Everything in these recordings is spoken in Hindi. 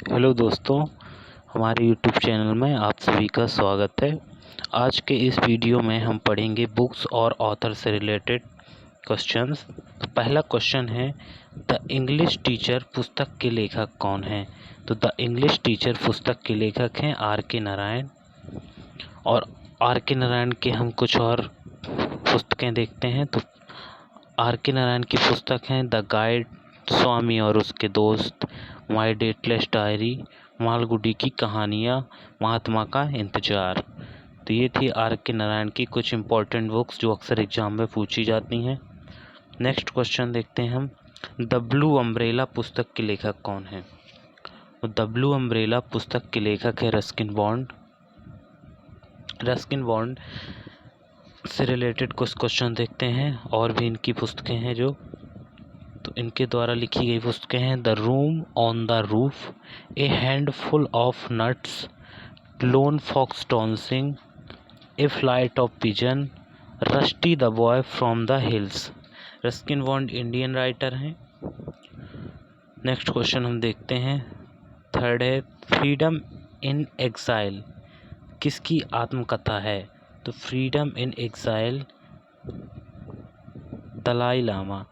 हेलो दोस्तों, हमारे यूट्यूब चैनल में आप सभी का स्वागत है। आज के इस वीडियो में हम पढ़ेंगे बुक्स और ऑथर से रिलेटेड क्वेश्चंस। तो पहला क्वेश्चन है, द इंग्लिश टीचर पुस्तक के लेखक कौन हैं? तो द इंग्लिश टीचर पुस्तक के लेखक हैं R.K. नारायण। और R.K. नारायण के हम कुछ और पुस्तकें देखते हैं। तो R.K. नारायण की पुस्तक हैं द गाइड, स्वामी और उसके दोस्त, माई डेटलेस डायरी, मालगुडी की कहानियाँ, महात्मा का इंतजार। तो ये थी R.K. नारायण की कुछ इम्पोर्टेंट बुक्स जो अक्सर एग्जाम में पूछी जाती हैं। नेक्स्ट क्वेश्चन देखते हैं हम, द ब्लू अम्ब्रेला पुस्तक के लेखक कौन है? द ब्लू अम्ब्रेला पुस्तक के लेखक है रस्किन बॉन्ड। रस्किन बॉन्ड से रिलेटेड कुछ क्वेश्चन देखते हैं और भी इनकी पुस्तकें हैं जो, तो इनके द्वारा लिखी गई पुस्तकें हैं the room on the roof, a handful of nuts, lone fox dancing, a flight of pigeon, rusty the boy from the hills. Ruskin Bond Indian writer हैं। नेक्स्ट क्वेश्चन हम देखते हैं, थर्ड है, फ्रीडम इन एग्जाइल किसकी आत्मकथा है? तो freedom in exile Dalai Lama.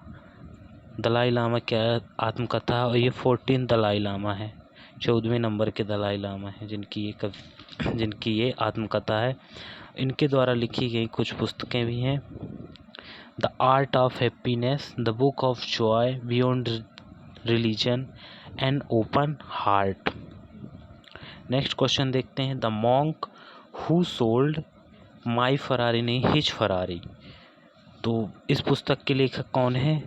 Dalai Lama क्या आत्मकथा है? और ये 14 दलाई लामा है, 14वें नंबर के दलाई लामा है जिनकी ये आत्मकथा है। इनके द्वारा लिखी गई कुछ पुस्तकें भी हैं, the art of happiness, the book of Joy, beyond religion, an open heart. Next question देखते हैं, the monk who sold my Ferrari नहीं हिज फरारी। तो इस पुस्तक के लेखक कौन है?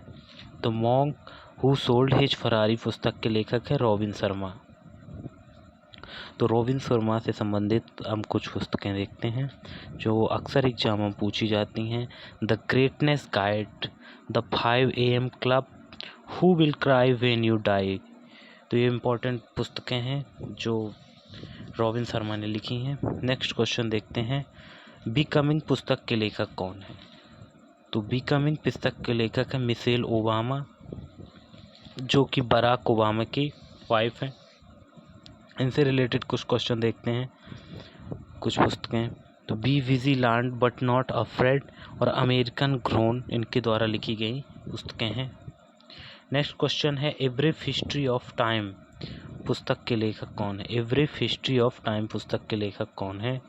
The monk who sold his Ferrari पुस्तक के लेखक है रॉबिन शर्मा। तो रॉबिन शर्मा से संबंधित हम कुछ पुस्तकें देखते हैं जो अक्सर एग्जाम में पूछी जाती हैं, the greatness guide, the 5 AM club, who will cry when you die. तो ये इम्पोर्टेंट पुस्तकें हैं जो रॉबिन शर्मा ने लिखी हैं। नेक्स्ट क्वेश्चन देखते हैं, बिकमिंग पुस्तक के लेखक कौन है? तो बिकमिंग पुस्तक के लेखक है मिशेल ओबामा, जो कि बराक ओबामा की वाइफ है। इनसे रिलेटेड कुछ क्वेश्चन देखते हैं, कुछ पुस्तकें। तो be vigilant but not afraid और अमेरिकन ग्रोन इनके द्वारा लिखी गई पुस्तकें हैं। नेक्स्ट क्वेश्चन है, a brief history of time पुस्तक के लेखक कौन है? A brief history of time पुस्तक के लेखक कौन है?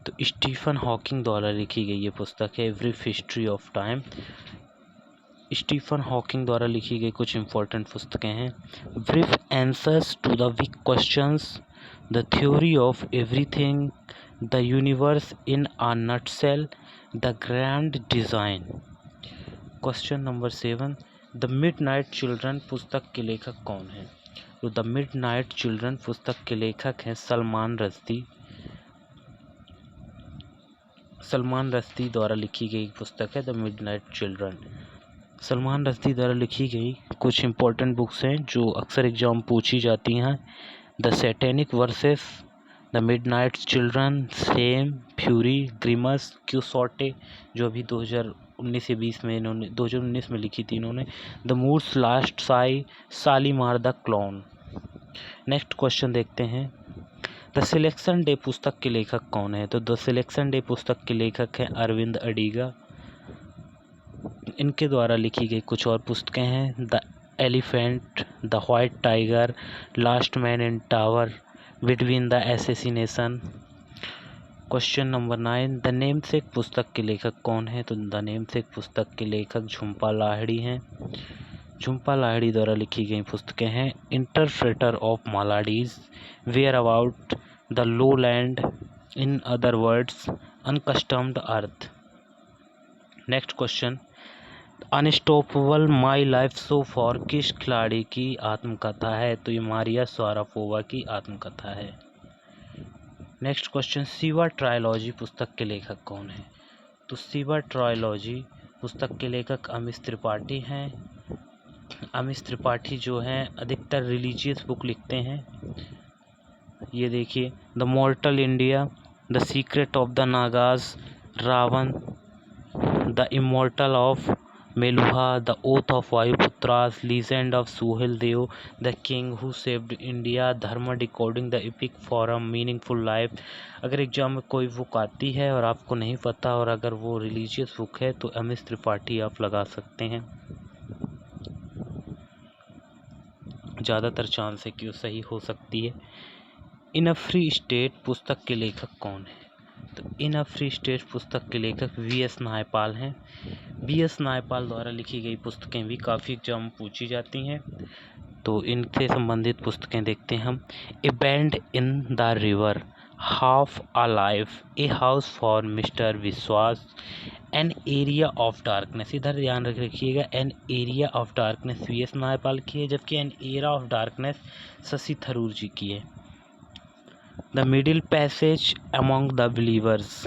तो स्टीफन हॉकिंग द्वारा लिखी गई ये पुस्तक है, a brief history of time. Stephen Hawking द्वारा लिखी गई कुछ इम्पोर्टेंट पुस्तकें हैं, brief answers to the big questions, the theory of everything, the universe in a nutshell, the grand design. Question number 7, the midnight children पुस्तक के लेखक कौन है? तो द मिडनाइट चिल्ड्रन पुस्तक के लेखक हैं सलमान रश्दी। सलमान रश्दी द्वारा लिखी गई पुस्तक है the midnight children. Salman Rushdie द्वारा लिखी गई कुछ इम्पोर्टेंट बुक्स हैं जो अक्सर एग्जाम पूछी जाती हैं, the satanic verses, the midnight children, shame, fury, Grimus, Quichotte जो अभी 2019 या 20 में इन्होंने 2019 में लिखी थी इन्होंने, the moods last Sai, Shalimar the clone. Next question देखते हैं, द सिलेक्शन डे पुस्तक के लेखक कौन है? तो द सिलेक्शन डे पुस्तक के लेखक हैं अरविंद अडिगा। इनके द्वारा लिखी गई कुछ और पुस्तकें हैं, the elephant, the white tiger, last man in tower, between the assassination. Question number 9, the namesake पुस्तक के लेखक कौन है? तो द नेमसेक पुस्तक के लेखक झुम्पा लाहिड़ी हैं। झुम्पा लाहिड़ी द्वारा लिखी गई पुस्तकें हैं, interpreter of maladies, whereabouts the lowland, in other words, unaccustomed earth. Next question, unstoppable my life so far किस खिलाड़ी की आत्मकथा है? तो ये मारिया शारापोवा की आत्मकथा है। नेक्स्ट क्वेश्चन, शिवा ट्रायलॉजी पुस्तक के लेखक कौन है? तो शिवा ट्रायलॉजी पुस्तक के लेखक अमिश त्रिपाठी हैं। अमिश त्रिपाठी जो हैं अधिकतर रिलीजियस बुक लिखते हैं। ये देखिए, the mortal India, the secret of the Nagas, Ravan, the immortal of Meluha, the oath of Vayuputras, legend of Suhel Dev, the king who saved India, Dharma decoding the epic for a, meaningful life. अगर एग्जाम में कोई बुक आती है और आपको नहीं पता और अगर वो रिलीजियस बुक है तो एम.एस. त्रिपाठी आप लगा सकते हैं, ज़्यादातर चांस है कि वो सही हो सकती है। इन अ फ्री स्टेट पुस्तक के लेखक कौन है? तो इन अ फ्री स्टेट पुस्तक के लेखक वी.एस. नायपाल हैं। वी.एस. नायपाल द्वारा लिखी गई पुस्तकें भी काफ़ी एग्जाम में पूछी जाती हैं, तो इनसे संबंधित पुस्तकें देखते हैं हम। A bend in the river, half a life, a house for mister Biswas, an area of darkness. इधर ध्यान रखिएगा, an area of darkness V S. Naipaul की है, जबकि an era of darkness Shashi Tharoor ji की है। The middle passage among the believers.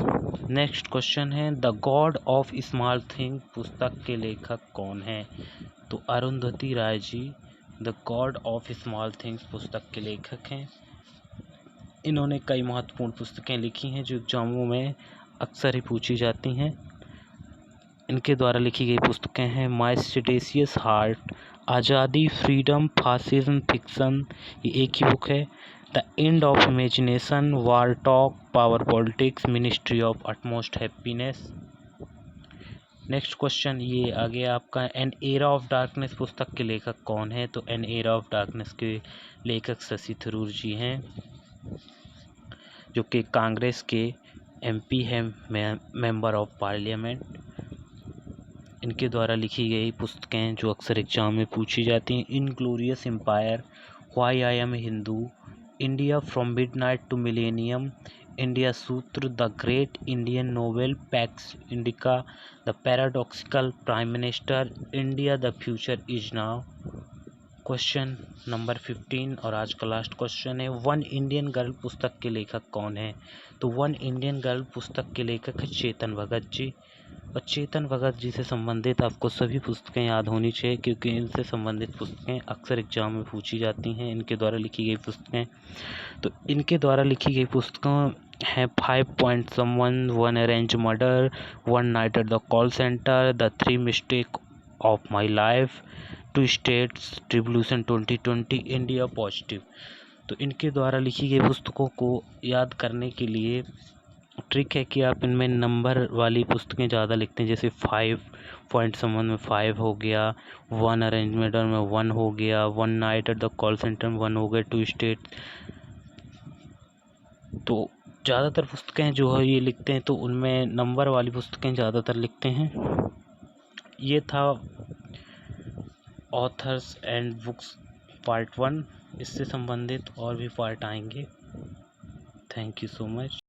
Next question है, the god of small thing पुस्तक के लेखक कौन है? तो Arundhati Roy ji the god of small things पुस्तक के लेखक हैं। इन्होंने कई महत्वपूर्ण पुस्तकें लिखी हैं जो एग्जामों में अक्सर ही पूछी जाती हैं। इनके द्वारा लिखी गई पुस्तकें हैं माय सेडेशियस हार्ट, आज़ादी, फ्रीडम, फासिज्म, फिक्शन, ये एक ही बुक है। The end of imagination, war talk, power politics, ministry of utmost happiness. Next question ये आगे आपका, एन एरा ऑफ डार्कनेस पुस्तक के लेखक कौन है? तो एन एरा ऑफ डार्कनेस के लेखक शशि थरूर जी हैं, जो कि कांग्रेस के एमपी हैं, मेंबर ऑफ पार्लियामेंट। इनके द्वारा लिखी गई पुस्तकें जो अक्सर एग्जाम में पूछी जाती हैं, inglorious empire, why I am Hindu, India from midnight to millennium, India Sutra, the great Indian novel, pax Indica, the paradoxical prime minister, India the future is now. Question number 15 और आज का लास्ट क्वेश्चन है, वन इंडियन गर्ल पुस्तक के लेखक कौन है? तो वन इंडियन गर्ल पुस्तक के लेखक है चेतन भगत जी। और चेतन भगत जी से संबंधित आपको सभी पुस्तकें याद होनी चाहिए, क्योंकि इनसे संबंधित पुस्तकें अक्सर एग्जाम में पूछी जाती हैं। इनके द्वारा लिखी गई पुस्तकें, तो इनके द्वारा लिखी गई पुस्तकें हैं 5 point someone, one arrange murder, one night at the call centre, the 3 mistake of my life, 2 states, revolution 2020, India positive. तो इनके द्वारा लिखी गई पुस्तकों को याद करने के लिए ट्रिक है कि आप इनमें नंबर वाली पुस्तकें ज़्यादा लिखते हैं, जैसे 5 पॉइंट समवन में 5 हो गया, वन अरेंज मर्डर में 1 हो गया, one night at the call centre में 1 हो गया, 2 स्टेट। तो ज़्यादातर पुस्तकें जो है ये लिखते हैं, तो उनमें नंबर वाली पुस्तकें ज़्यादातर लिखते हैं। ये था ऑथर्स एंड बुक्स पार्ट 1। इससे संबंधित और भी पार्ट आएंगे। Thank you so much.